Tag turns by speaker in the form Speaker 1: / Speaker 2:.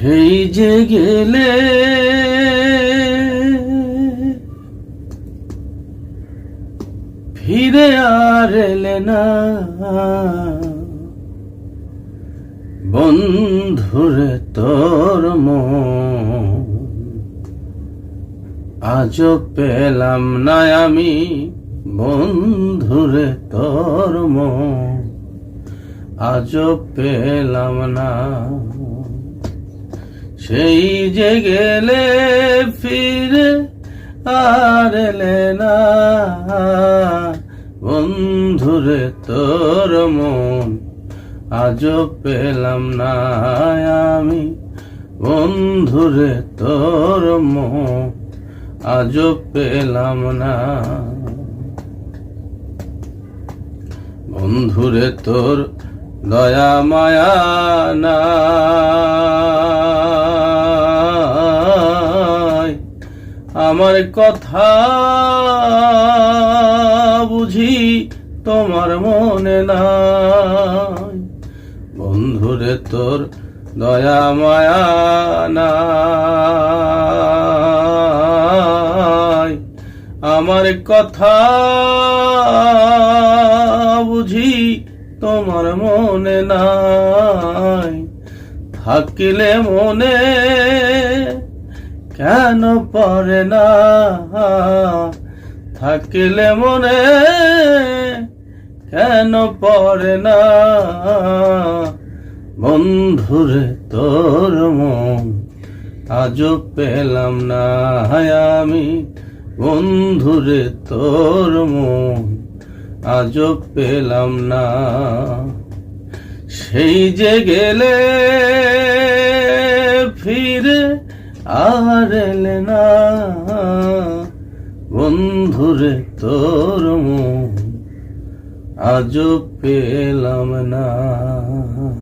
Speaker 1: সেই যে গেলে ফিরে আর এলে না, বন্ধুরে তোর মন আজও পেলাম না আমি, বন্ধুরে তোর মন আজও পেলাম না। সেই যে গেলে ফিরে আর এলে না, বন্ধুরে তোর মন আজও পেলাম না আমি, বন্ধুরে তোর মন আজও পেলাম না। বন্ধুরে তোর দয়া মায়া নাই, আমার কথা বুঝি তোমার মনে নাই। বন্ধুরে তোর দয়া মায়া নাই, আমার কথা বুঝি তোমার মনে নাই। থাকিলে মনে কেন পড়ে না, থাকিলে মনে কেন পড়ে না, বন্ধুরে তোর মন আজও পেলাম না আমি, বন্ধুরে তোর মন আজও পেলাম না। সেই যে গেলে ফিরে আর এলে না, বন্ধুরে তোর মন আজও পেলাম না।